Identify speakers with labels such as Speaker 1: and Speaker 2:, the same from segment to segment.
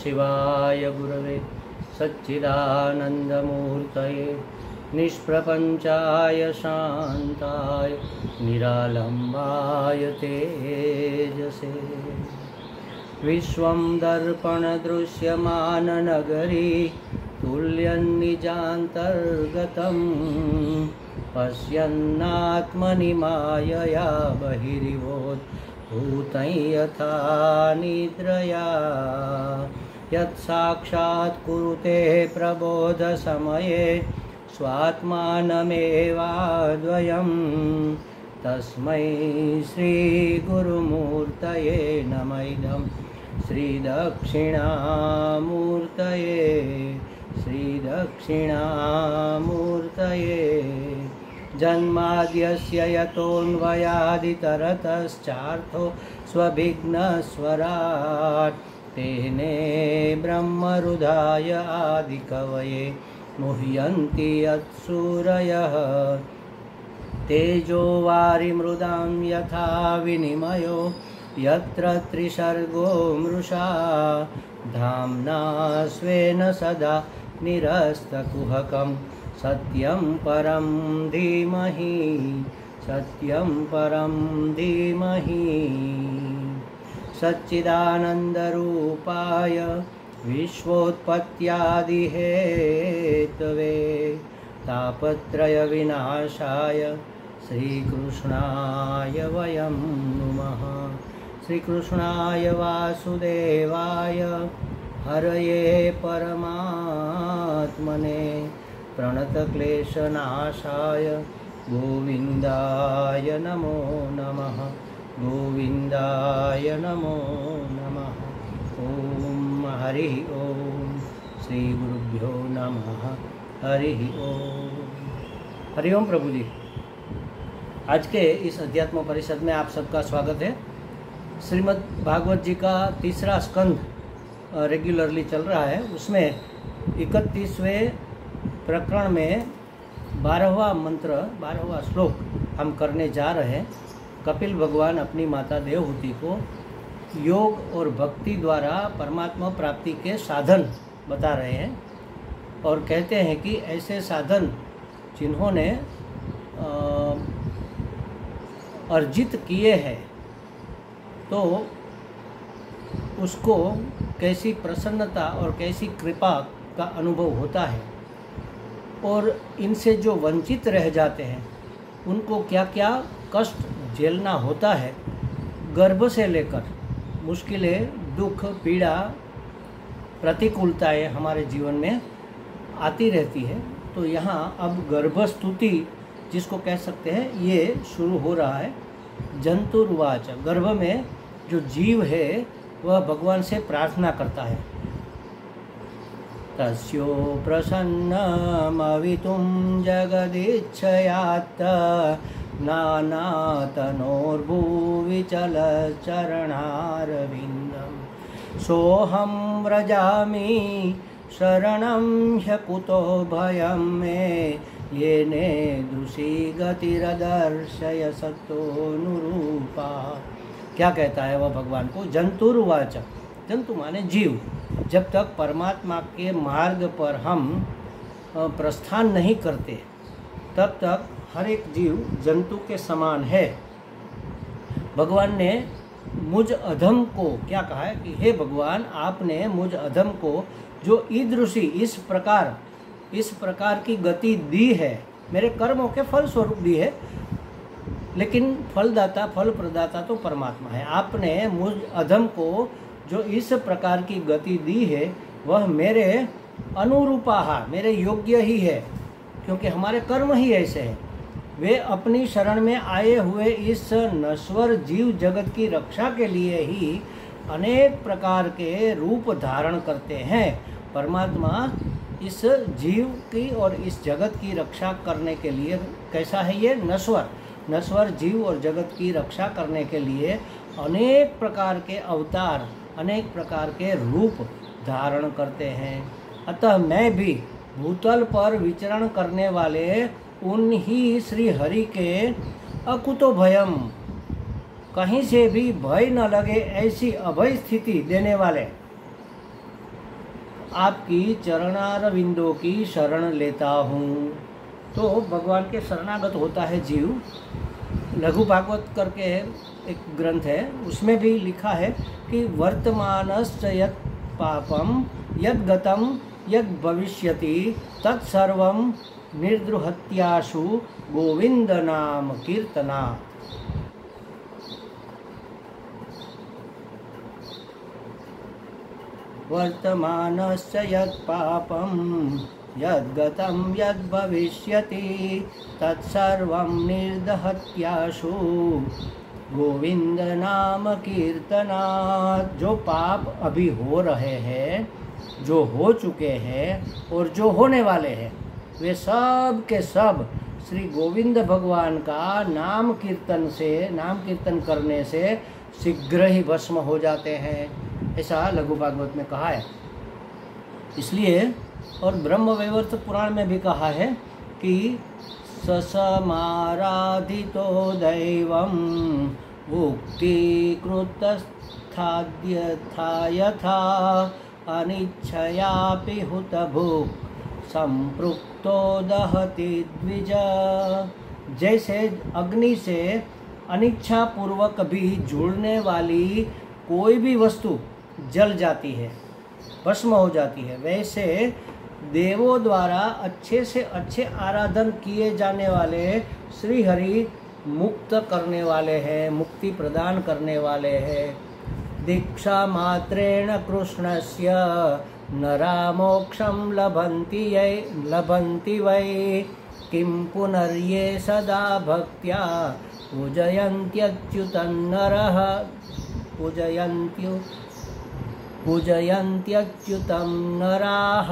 Speaker 1: शिवाय गुरवे सच्चिदानन्दमूर्तये निष्प्रपञ्चाय शान्ताय निरालम्बाय तेजसे। विश्वं दर्पणदृश्यमाननगरी तुल्यन्निजान्तर्गतम् पश्यन्नात्मनि मायया बहिरिवोद्भूतं यथा निद्रया। यत्साक्षात् कुरुते प्रबोधसमये स्वात्मानमेवाद्वयं तस्मै श्रीगुरुमूर्तये नमः इदं श्रीदक्षिणामूर्तये श्रीदक्षिणामूर्तये। जन्माद्यस्य यतोऽन्वयादितरतश्चार्थो स्वभिघ्नस्वराट् तेने ब्रह्मरुधाय आदिकवये मुह्यन्ति यत्सूरयः। तेजो वारिमृदां यथा विनिमयो यत्र त्रिसर्गो मृषा धाम्ना स्वेन सदा निरस्तकुहकं सत्यं परं धीमहि सत्यं परं धीमहि। सच्चिदानन्दरूपाय विश्वोत्पत्त्यादिहेतवे तापत्रयविनाशाय श्रीकृष्णाय वयं नुमः। श्रीकृष्णाय वासुदेवाय हरये परमात्मने प्रणतक्लेशनाशाय गोविन्दाय नमो नमः गोविन्दाय नमो नमः। ओम हरि ओम श्री गुरुभ्यो नमः हरि ओम। हरि ओम प्रभु जी। आज के इस अध्यात्म परिषद में आप सबका स्वागत है। श्रीमद् भागवत जी का तीसरा स्कंद रेगुलरली चल रहा है। उसमें 31वें प्रकरण में 12वां मंत्र 12वां श्लोक हम करने जा रहे हैं। कपिल भगवान अपनी माता देवहूति को योग और भक्ति द्वारा परमात्मा प्राप्ति के साधन बता रहे हैं और कहते हैं कि ऐसे साधन जिन्होंने अर्जित किए हैं तो उसको कैसी प्रसन्नता और कैसी कृपा का अनुभव होता है और इनसे जो वंचित रह जाते हैं उनको क्या क्या कष्ट झेलना होता है। गर्भ से लेकर मुश्किलें, दुख, पीड़ा, प्रतिकूलताएं हमारे जीवन में आती रहती है। तो यहाँ अब गर्भस्तुति जिसको कह सकते हैं ये शुरू हो रहा है। जंतुर्वाच, गर्भ में जो जीव है वह भगवान से प्रार्थना करता है। तस्यो प्रसन्नमवितुं जगदिच्छयात् नानातनोर्भुविचलचरणारविन्दं सोऽहं व्रजामि शरणं ह्यकुतो भयं मे येनेदृशी गतिरदर्शय सत्तोऽनुरूपा। क्या कहता है वह भगवान को? जंतुर्वाच, जंतु माने जीव। जब तक परमात्मा के मार्ग पर हम प्रस्थान नहीं करते तब तक हर एक जीव जंतु के समान है। भगवान ने मुझ अधम को क्या कहा है कि हे भगवान, आपने मुझ अधम को जो ईदृशी इस प्रकार की गति दी है, मेरे कर्मों के फल स्वरूप दी है, लेकिन फलदाता फल प्रदाता तो परमात्मा है। आपने मुझ अधम को जो इस प्रकार की गति दी है वह मेरे अनुरूपा, मेरे योग्य ही है, क्योंकि हमारे कर्म ही ऐसे हैं। वे अपनी शरण में आए हुए इस नश्वर जीव जगत की रक्षा के लिए ही अनेक प्रकार के रूप धारण करते हैं। परमात्मा इस जीव की और इस जगत की रक्षा करने के लिए कैसा है? ये नश्वर जीव और जगत की रक्षा करने के लिए अनेक प्रकार के अवतार, अनेक प्रकार के रूप धारण करते हैं। अतः मैं भी भूतल पर विचरण करने वाले उन ही श्री हरि के अकुतो भयम, कहीं से भी भय न लगे ऐसी अभय स्थिति देने वाले आपकी चरणारविंदों की शरण लेता हूँ। तो भगवान के शरणागत होता है जीव। लघु भागवत करके एक ग्रंथ है, उसमें भी लिखा है कि वर्तमानश्च यत् पापम यद् गतम यद् भविष्यति तत्सर्वं निर्द्रुहत्याशु गोविंद नाम कीर्तना। वर्तमानश्च यत् पापं यद्गतं यद्भविष्यति तत्सर्वं निर्दहत्याशु गोविंद नाम कीर्तनात्। जो पाप अभी हो रहे हैं, जो हो चुके हैं और जो होने वाले हैं, वे सब के सब श्री गोविंद भगवान का नाम कीर्तन करने से शीघ्र ही भस्म हो जाते हैं, ऐसा लघु भागवत में कहा है। इसलिए और ब्रह्म वैवर्त पुराण में भी कहा है कि ससमाराधितो दैवम उक्तीकृतस्थाद्यथा यथा अनिच्छयापि हुतभुक् संपृक्तो दहति द्विज। जैसे अग्नि से अनिच्छा पूर्वक भी जुड़ने वाली कोई भी वस्तु जल जाती है, भस्म हो जाती है, वैसे देवों द्वारा अच्छे से अच्छे आराधन किए जाने वाले श्री हरि मुक्त करने वाले हैं, मुक्ति प्रदान करने वाले हैं। दीक्षा मात्रेण कृष्णस्य नरा मोक्षं लभन्ति वै किं पुनर्ये सदा भक्त्या पूजयन्त्यच्युतं नरः पूजयन्त्यच्युतं नराः।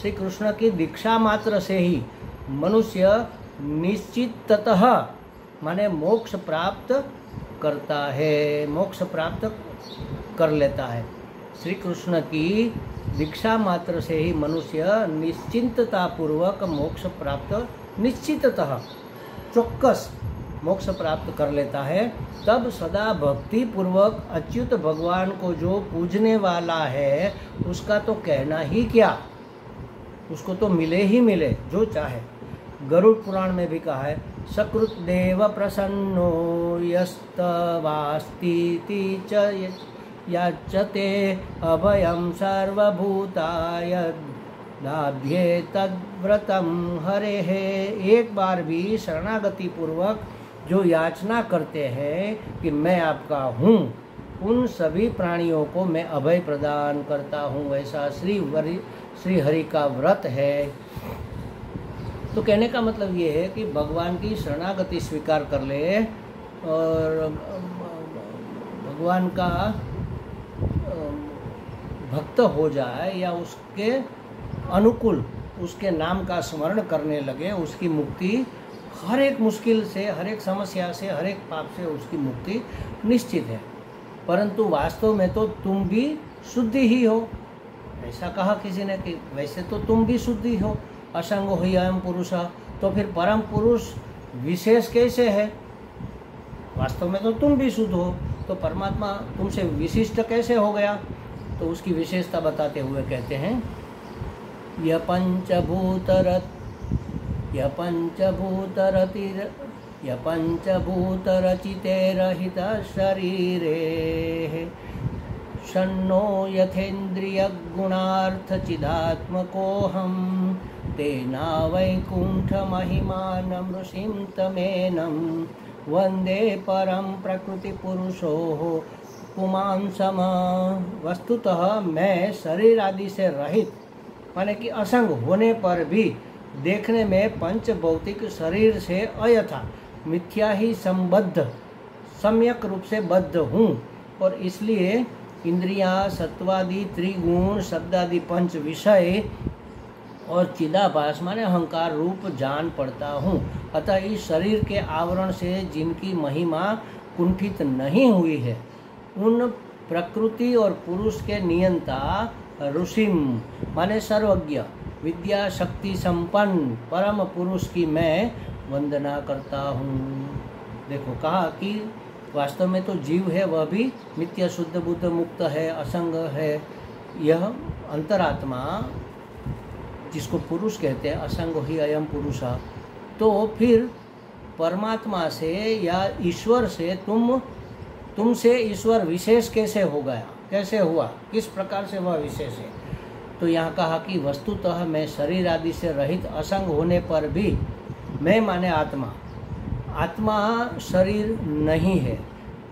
Speaker 1: श्री कृष्ण की दीक्षा मात्र से ही मनुष्य निश्चिततः माने मोक्ष प्राप्त करता है, मोक्ष प्राप्त कर लेता है। श्री कृष्ण की दीक्षा मात्र से ही मनुष्य निश्चिंतता पूर्वक मोक्ष प्राप्त, निश्चिततः चौक्कस मोक्ष प्राप्त कर लेता है। तब सदा भक्ति पूर्वक अच्युत भगवान को जो पूजने वाला है उसका तो कहना ही क्या, उसको तो मिले ही मिले जो चाहे। गरुड़ पुराण में भी कहा है सकृत देव प्रसन्नो यस्तवास्तीति च याचते अभयं सर्वभूताय दाभ्ये तद्व्रतम हरेः। एक बार भी शरणागति पूर्वक जो याचना करते हैं कि मैं आपका हूँ, उन सभी प्राणियों को मैं अभय प्रदान करता हूँ, ऐसा श्री हरि का व्रत है। तो कहने का मतलब ये है कि भगवान की शरणागति स्वीकार कर ले और भगवान का भक्त हो जाए या उसके अनुकूल उसके नाम का स्मरण करने लगे, उसकी मुक्ति हर एक मुश्किल से, हर एक समस्या से, हर एक पाप से उसकी मुक्ति निश्चित है। परंतु वास्तव में तो तुम भी शुद्धि ही हो, ऐसा कहा किसी ने कि वैसे तो तुम भी शुद्धि हो, असंग हो अयम पुरुष। तो फिर परम पुरुष विशेष कैसे है? वास्तव में तो तुम भी शुद्ध हो, तो परमात्मा तुमसे विशिष्ट कैसे हो गया? तो उसकी विशेषता बताते हुए कहते हैं य पंचभूतरचिते रहित शरीरे शन्नो यथेन्द्रियगुणार्थचिदात्मकोऽहं तेना वैकुण्ठमहिमानं ऋषिं तमेनं वन्दे परं प्रकृतिपुरुषोः पुमांसम। वस्तुतः मैं शरीर आदि से रहित माने कि असंग होने पर भी देखने में पंच भौतिक शरीर से अयथा मिथ्या ही संबद्ध सम्यक रूप से बद्ध हूँ, और इसलिए इंद्रियां, सत्वादि, त्रिगुण, शब्दादि पंच विषय और चिदाभास माने अहंकार रूप जान पड़ता हूँ। अतः इस शरीर के आवरण से जिनकी महिमा कुंठित नहीं हुई है, उन प्रकृति और पुरुष के नियंता ऋषिम माने सर्वज्ञ, विद्या शक्ति संपन्न परम पुरुष की मैं वंदना करता हूँ। देखो कहा कि वास्तव में तो जीव है, वह भी नित्य शुद्ध बुद्ध मुक्त है, असंग है। यह अंतरात्मा जिसको पुरुष कहते हैं, असंग ही अयम पुरुषा, तो फिर परमात्मा से या ईश्वर से तुमसे ईश्वर विशेष कैसे हो गया, कैसे हुआ, किस प्रकार से वह विशेष है। तो यहाँ कहा कि वस्तुतः मैं शरीर आदि से रहित असंग होने पर भी, मैं माने आत्मा, आत्मा शरीर नहीं है,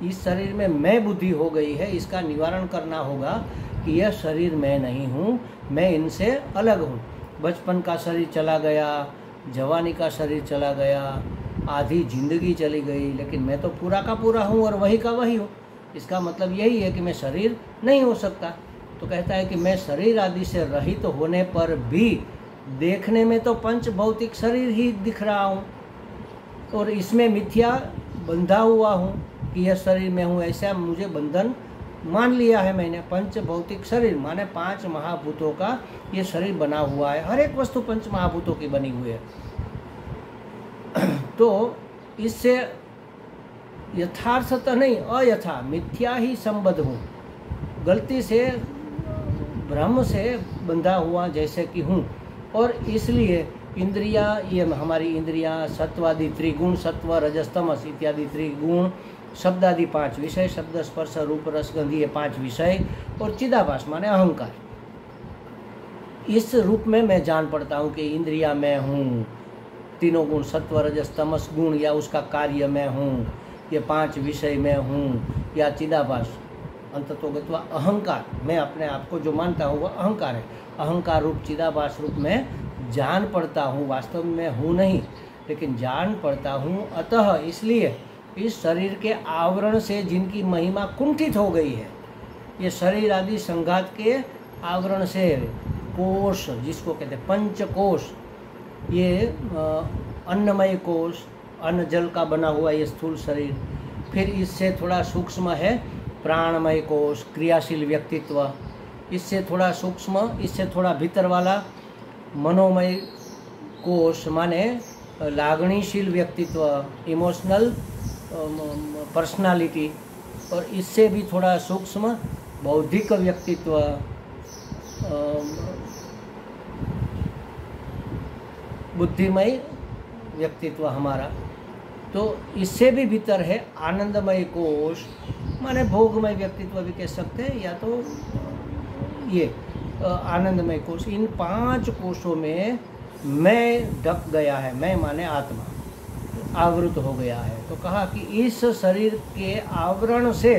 Speaker 1: इस शरीर में मैं बुद्धि हो गई है। इसका निवारण करना होगा कि यह शरीर मैं नहीं हूँ, मैं इनसे अलग हूँ। बचपन का शरीर चला गया, जवानी का शरीर चला गया, आधी जिंदगी चली गई, लेकिन मैं तो पूरा का पूरा हूँ और वही का वही हूँ। इसका मतलब यही है कि मैं शरीर नहीं हो सकता। तो कहता है कि मैं शरीर आदि से रहित होने पर भी देखने में तो पंच भौतिक शरीर ही दिख रहा हूँ और इसमें मिथ्या बंधा हुआ हूँ कि यह शरीर में हूँ, ऐसा मुझे बंधन मान लिया है मैंने। पंच भौतिक शरीर माने 5 महाभूतों का ये शरीर बना हुआ है, हर एक वस्तु 5 महाभूतों की बनी हुई है। तो इससे यथार्थता नहीं, अयथा मिथ्या ही संबद्ध हूँ, गलती से भ्रम से बंधा हुआ जैसे कि हूँ। और इसलिए इंद्रिया, ये हमारी इंद्रियाँ सत्वादि त्रिगुण, सत्व रजस तमस इत्यादि त्रिगुण, शब्दादि 5 विषय, शब्द स्पर्श रूप रस गंध ये 5 विषय, और चिदाभास माने अहंकार, इस रूप में मैं जान पड़ता हूँ कि इंद्रिया मैं हूँ, तीनों गुण सत्व रजस तमस गुण या उसका कार्य मैं हूँ, ये 5 विषय मैं हूँ, या चिदाभास अंततोगत्वा अहंकार, मैं अपने आप को जो मानता हूँ वह अहंकार है। अहंकार रूप चिदाभास रूप में जान पड़ता हूँ, वास्तव में हूँ नहीं लेकिन जान पड़ता हूँ। अतः इसलिए इस शरीर के आवरण से जिनकी महिमा कुंठित हो गई है, ये शरीर आदि संघात के आवरण से, कोश जिसको कहते हैं पंचकोश, ये अन्नमय कोश, अन्न जल का बना हुआ ये स्थूल शरीर, फिर इससे थोड़ा सूक्ष्म है प्राणमय कोश, क्रियाशील व्यक्तित्व, इससे थोड़ा सूक्ष्म, इससे थोड़ा भीतर वाला मनोमय कोश माने लागणीशील व्यक्तित्व, इमोशनल पर्सनालिटी, और इससे भी थोड़ा सूक्ष्म बौद्धिक व्यक्तित्व, बुद्धिमय व्यक्तित्व हमारा। तो इससे भी भीतर है आनंदमय कोश माने भोगमय व्यक्तित्व भी कह सकते हैं, या तो ये आनंदमय कोश। इन 5 कोशों में मैं ढक गया है, मैं माने आत्मा आवृत हो गया है। तो कहा कि इस शरीर के आवरण से,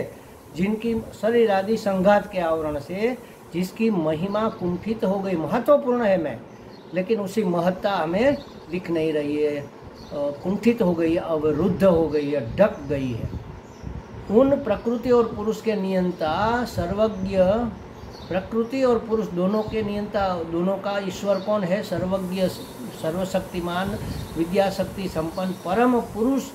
Speaker 1: जिनकी शरीर आदि संघात के आवरण से जिसकी महिमा कुंठित हो गई, महत्वपूर्ण है मैं, लेकिन उसी महत्ता हमें दिख नहीं रही है, कुंठित हो गई, अवरुद्ध हो गई है, ढक गई है। उन प्रकृति और पुरुष के नियंता, सर्वज्ञ, प्रकृति और पुरुष दोनों के नियंता, दोनों का ईश्वर कौन है? सर्वज्ञ, सर्वशक्तिमान, विद्या शक्ति संपन्न परम पुरुष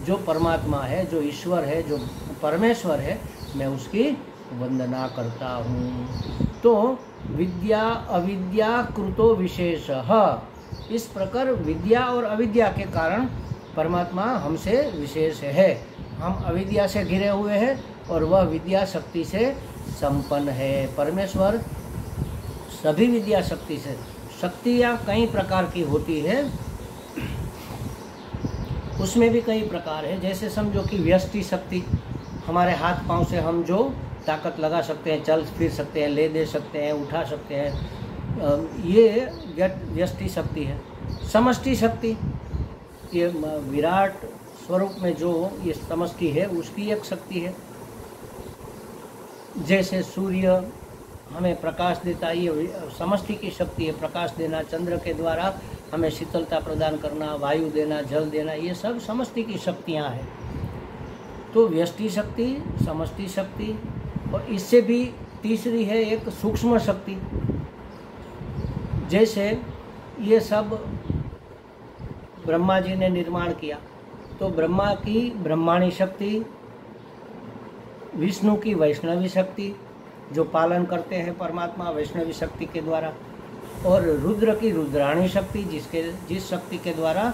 Speaker 1: जो परमात्मा है, जो ईश्वर है, जो परमेश्वर है, मैं उसकी वंदना करता हूँ। तो विद्या अविद्या कृतो विशेषः, इस प्रकार विद्या और अविद्या के कारण परमात्मा हमसे विशेष है। हम अविद्या से घिरे हुए हैं और वह विद्या शक्ति से संपन्न है। परमेश्वर सभी विद्या शक्ति से, शक्तियाँ कई प्रकार की होती है, उसमें भी कई प्रकार है। जैसे समझो कि व्यष्टि शक्ति, हमारे हाथ पांव से हम जो ताकत लगा सकते हैं, चल फिर सकते हैं, ले दे सकते हैं, उठा सकते हैं, ये व्यष्टि शक्ति है। समष्टि शक्ति, ये विराट स्वरूप में जो ये समष्टि है उसकी एक शक्ति है। जैसे सूर्य हमें प्रकाश देता है, ये समष्टि की शक्ति है, प्रकाश देना। चंद्र के द्वारा हमें शीतलता प्रदान करना, वायु देना, जल देना, ये सब समष्टि की शक्तियाँ हैं। तो व्यष्टि शक्ति, समष्टि शक्ति, और इससे भी तीसरी है एक सूक्ष्म शक्ति। जैसे ये सब ब्रह्मा जी ने निर्माण किया, तो ब्रह्मा की ब्रह्माणी शक्ति, विष्णु की वैष्णवी शक्ति जो पालन करते हैं परमात्मा वैष्णवी शक्ति के द्वारा, और रुद्र की रुद्राणी शक्ति जिस शक्ति के द्वारा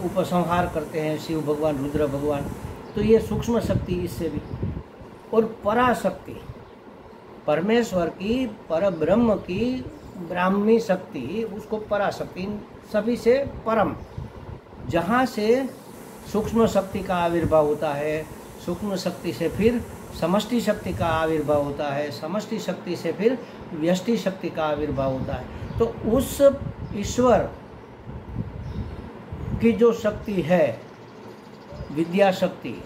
Speaker 1: उपसंहार करते हैं शिव भगवान, रुद्र भगवान। तो ये सूक्ष्म शक्ति इससे भी। और पराशक्ति, परमेश्वर की, परब्रह्म की ब्राह्मी शक्ति, उसको पराशक्ति, सभी से परम, जहाँ से सूक्ष्म शक्ति का आविर्भाव होता है, सूक्ष्म शक्ति से फिर समष्टि शक्ति का आविर्भाव होता है, समष्टि शक्ति से फिर व्यष्टि शक्ति का आविर्भाव होता है। तो उस ईश्वर की जो शक्ति है, विद्या शक्ति,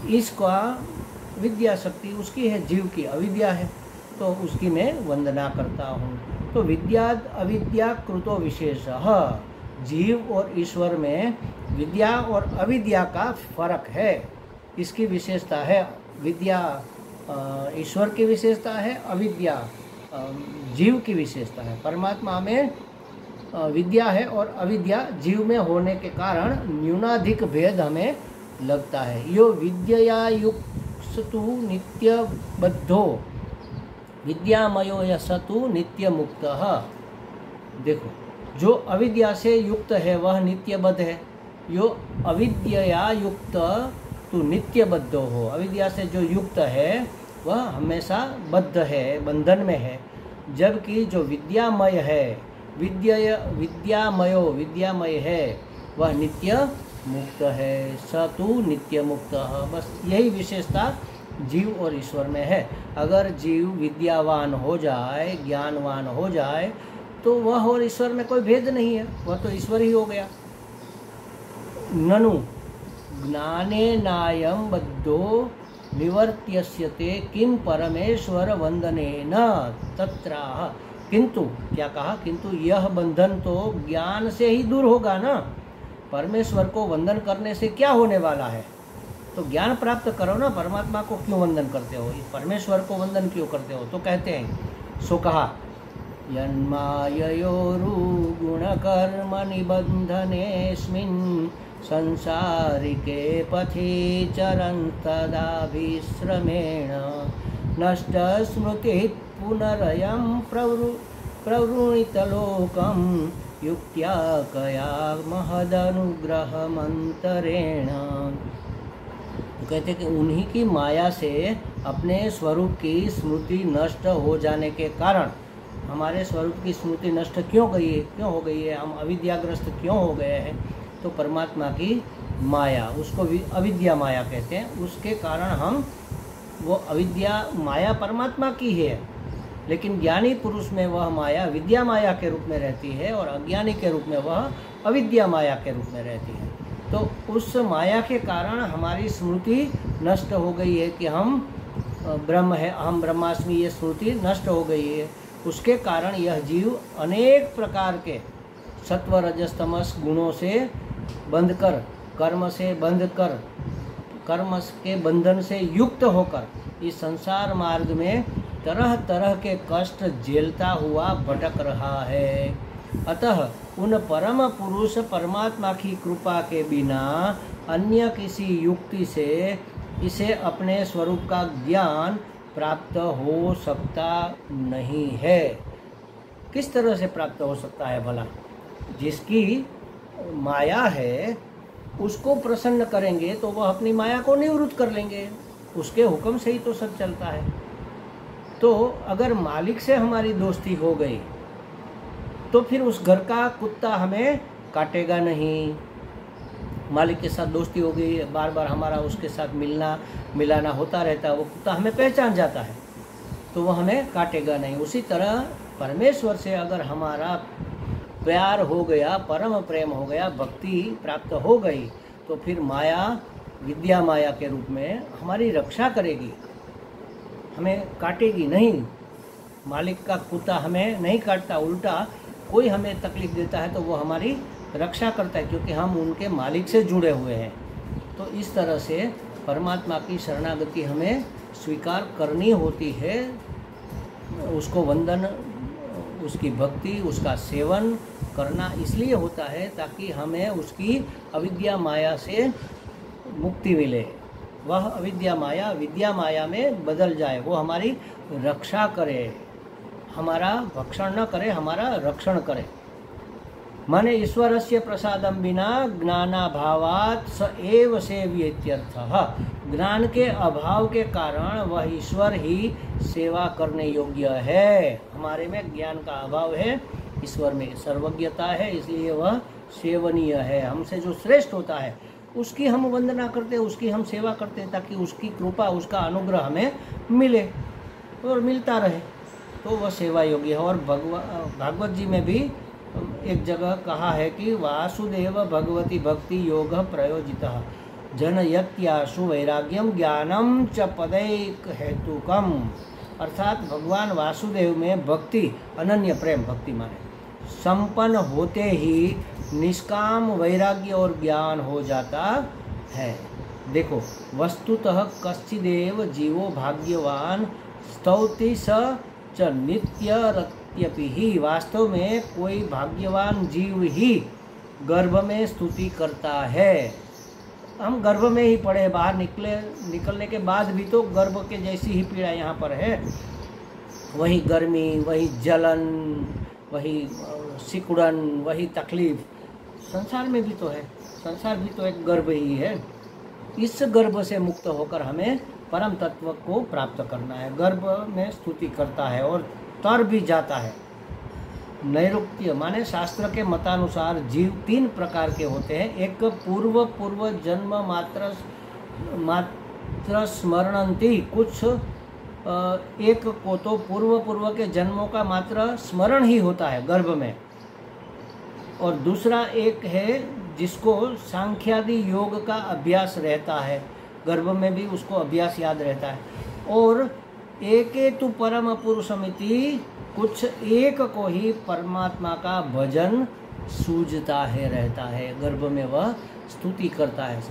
Speaker 1: इसका विद्या शक्ति उसकी है, जीव की अविद्या है, तो उसकी मैं वंदना करता हूँ। तो विद्या अविद्या कृतो विशेषः, जीव और ईश्वर में विद्या और अविद्या का फर्क है, इसकी विशेषता है। विद्या ईश्वर की विशेषता है, अविद्या जीव की विशेषता है। परमात्मा में विद्या है और अविद्या जीव में होने के कारण न्यूनाधिक भेद हमें लगता है। यो विद्यया युक्तु नित्य बद्धो विद्यामयो यसतु नित्य मुक्तः। देखो, जो अविद्या से युक्त है वह नित्यबद्ध है। यो अविद्यया युक्त तू नित्यबद्ध हो, अविद्या से जो युक्त है वह हमेशा बद्ध है, बंधन में है। जबकि जो विद्यामय है, विद्यामय है, वह नित्य मुक्त है। स तू नित्य मुक्त। बस यही विशेषता जीव और ईश्वर में है। अगर जीव विद्यावान हो जाए, ज्ञानवान हो जाए, तो वह और ईश्वर में कोई भेद नहीं है, वह तो ईश्वर ही हो गया। ननु ज्ञाने नायम बद्धो निवर्त्यस्यते किम परमेश्वर वंदनेन तत्राह। किंतु क्या कहा, किंतु यह बंधन तो ज्ञान से ही दूर होगा ना। परमेश्वर को वंदन करने से क्या होने वाला है? तो ज्ञान प्राप्त करो ना। परमात्मा को क्यों वंदन करते हो, परमेश्वर को वंदन क्यों करते हो? तो कहते हैं, सो कहा, यन्माययोरु गुणकर्म निबंधनेस्मिन् संसारिके पथि चरन्तदाभिश्रमेण नष्ट स्मृति पुनरयं प्रवृणितलोकं युक्त्या कया महदनुग्रहमंतरेण। तो कहते कि उन्हीं की माया से अपने स्वरूप की स्मृति नष्ट हो जाने के कारण, हमारे स्वरूप की स्मृति नष्ट क्यों हो गई है, हम अविद्याग्रस्त क्यों हो गए हैं? तो परमात्मा की माया, उसको अविद्या माया कहते हैं, उसके कारण हम वो अविद्या माया परमात्मा की है, लेकिन ज्ञानी पुरुष में वह माया विद्या माया के रूप में रहती है और अज्ञानी के रूप में वह अविद्या माया के रूप में रहती है। तो उस माया के कारण हमारी स्मृति नष्ट हो गई है कि हम ब्रह्म है, हम ब्रह्मास्मि, ये स्मृति नष्ट हो गई है। उसके कारण यह जीव अनेक प्रकार के सत्व रजस तमस गुणों से बंध कर, कर्म से बंध कर, कर्म के बंधन से युक्त होकर इस संसार मार्ग में तरह तरह के कष्ट झेलता हुआ भटक रहा है। अतः उन परम पुरुष परमात्मा की कृपा के बिना अन्य किसी युक्ति से इसे अपने स्वरूप का ज्ञान प्राप्त हो सकता नहीं है। किस तरह से प्राप्त हो सकता है भला? जिसकी माया है उसको प्रसन्न करेंगे तो वह अपनी माया को निवृत्त कर लेंगे, उसके हुक्म से ही तो सब चलता है। तो अगर मालिक से हमारी दोस्ती हो गई तो फिर उस घर का कुत्ता हमें काटेगा नहीं। मालिक के साथ दोस्ती हो गई, बार बार हमारा उसके साथ मिलना मिलाना होता रहता है, वो कुत्ता हमें पहचान जाता है तो वह हमें काटेगा नहीं। उसी तरह परमेश्वर से अगर हमारा प्यार हो गया, परम प्रेम हो गया, भक्ति प्राप्त हो गई, तो फिर माया विद्या माया के रूप में हमारी रक्षा करेगी, हमें काटेगी नहीं। मालिक का कुत्ता हमें नहीं काटता, उल्टा कोई हमें तकलीफ देता है तो वो हमारी रक्षा करता है, क्योंकि हम उनके मालिक से जुड़े हुए हैं। तो इस तरह से परमात्मा की शरणागति हमें स्वीकार करनी होती है, उसको वंदन, उसकी भक्ति, उसका सेवन करना इसलिए होता है ताकि हमें उसकी अविद्या माया से मुक्ति मिले। वह अविद्या माया विद्या माया में बदल जाए, वो हमारी रक्षा करे, हमारा भक्षण न करे, हमारा रक्षण करे। माने ईश्वरस्य प्रसादम बिना ज्ञानाभावात् स एव सेव्येत्यर्थः। ज्ञान के अभाव के कारण वह ईश्वर ही सेवा करने योग्य है। हमारे में ज्ञान का अभाव है, ईश्वर में सर्वज्ञता है, इसलिए वह सेवनीय है। हमसे जो श्रेष्ठ होता है उसकी हम वंदना करते हैं, उसकी हम सेवा करते हैं, ताकि उसकी कृपा, उसका अनुग्रह हमें मिले और मिलता रहे, तो वह सेवा योग्य है। और भागवत जी में भी एक जगह कहा है कि वासुदेव भगवती भक्ति योग प्रयोजितः जनयत्याशु वैराग्यम ज्ञानम च पदैक हेतुकम। अर्थात भगवान वासुदेव में भक्ति, अनन्य प्रेम भक्ति माने, संपन्न होते ही निष्काम वैराग्य और ज्ञान हो जाता है। देखो, वस्तुतः कश्चिदेव जीवो भाग्यवान स्तौति स च नित्यरत्यपि ही। वास्तव में कोई भाग्यवान जीव ही गर्भ में स्तुति करता है। हम गर्भ में ही पड़े, बाहर निकलने के बाद भी तो गर्भ के जैसी ही पीड़ा यहाँ पर है। वही गर्मी, वही जलन, वही सिकुड़न, वही तकलीफ संसार में भी तो है। संसार भी तो एक गर्भ ही है। इस गर्भ से मुक्त होकर हमें परम तत्व को प्राप्त करना है। गर्भ में स्तुति करता है और तर भी जाता है। नैरुक्त्य माने शास्त्र के मतानुसार जीव 3 प्रकार के होते हैं। एक पूर्व जन्म मात्र स्मरणंती, कुछ एक को तो पूर्व के जन्मों का मात्र स्मरण ही होता है गर्भ में। और दूसरा एक है जिसको सांख्यादि योग का अभ्यास रहता है, गर्भ में भी उसको अभ्यास याद रहता है। और एके तु परम पुरुषमिति, कुछ एक को ही परमात्मा का भजन सूझता है, रहता है। गर्भ में वह स्तुति करता है।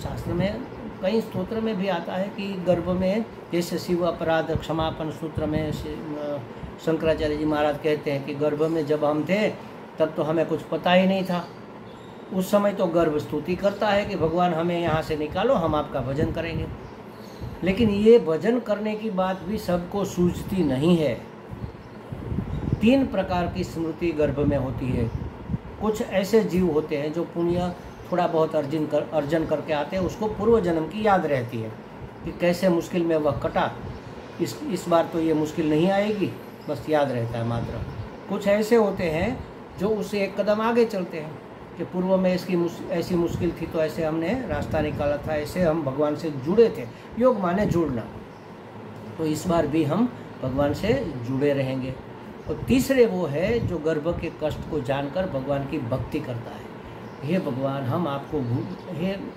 Speaker 1: शास्त्र में कई स्तोत्र में भी आता है कि गर्भ में, जैसे शिव अपराध क्षमापन सूत्र में शंकराचार्य जी महाराज कहते हैं कि गर्भ में जब हम थे तब तो हमें कुछ पता ही नहीं था। उस समय तो गर्भ स्तुति करता है कि भगवान हमें यहाँ से निकालो, हम आपका भजन करेंगे। लेकिन ये भजन करने की बात भी सबको सूझती नहीं है। 3 प्रकार की स्मृति गर्भ में होती है। कुछ ऐसे जीव होते हैं जो पुण्य थोड़ा बहुत अर्जन करके आते हैं, उसको पूर्व जन्म की याद रहती है कि कैसे मुश्किल में वह कटा, इस बार तो ये मुश्किल नहीं आएगी, बस याद रहता है मात्र। कुछ ऐसे होते हैं जो उससे एक कदम आगे चलते हैं कि पूर्व में इसकी ऐसी मुश्किल थी तो ऐसे हमने रास्ता निकाला था, ऐसे हम भगवान से जुड़े थे। योग माने जुड़ना, तो इस बार भी हम भगवान से जुड़े रहेंगे। और तीसरे वो है जो गर्भ के कष्ट को जानकर भगवान की भक्ति करता है। हे भगवान, हम आपको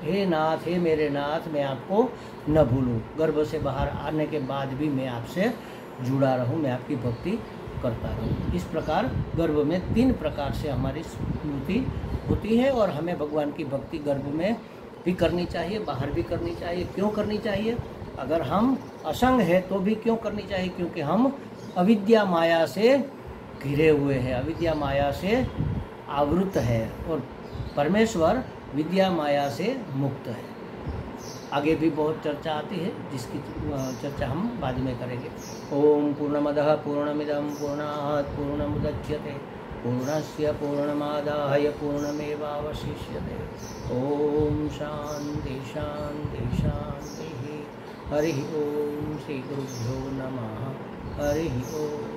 Speaker 1: हे नाथ, हे मेरे नाथ, मैं आपको न भूलूं। गर्भ से बाहर आने के बाद भी मैं आपसे जुड़ा रहूं, मैं आपकी भक्ति करता रहूं। इस प्रकार गर्भ में 3 प्रकार से हमारी स्मृति होती है। और हमें भगवान की भक्ति गर्भ में भी करनी चाहिए, बाहर भी करनी चाहिए। क्यों करनी चाहिए? अगर हम असंग है तो भी क्यों करनी चाहिए? क्योंकि हम अविद्या माया से घिरे हुए हैं, अविद्या माया से आवृत है, और परमेश्वर विद्या माया से मुक्त है। आगे भी बहुत चर्चा आती है, जिसकी चर्चा हम बाद में करेंगे। ओम पूर्णमदः पूर्णमिदं पूर्णात् पूर्णमुदच्यते पूर्णस्य पूर्णमादाय पूर्णमेवावशिष्यते। ओम शांति शांति शांति। हरि ओम। श्री गुरुभ्यो नमः। हरि ओम।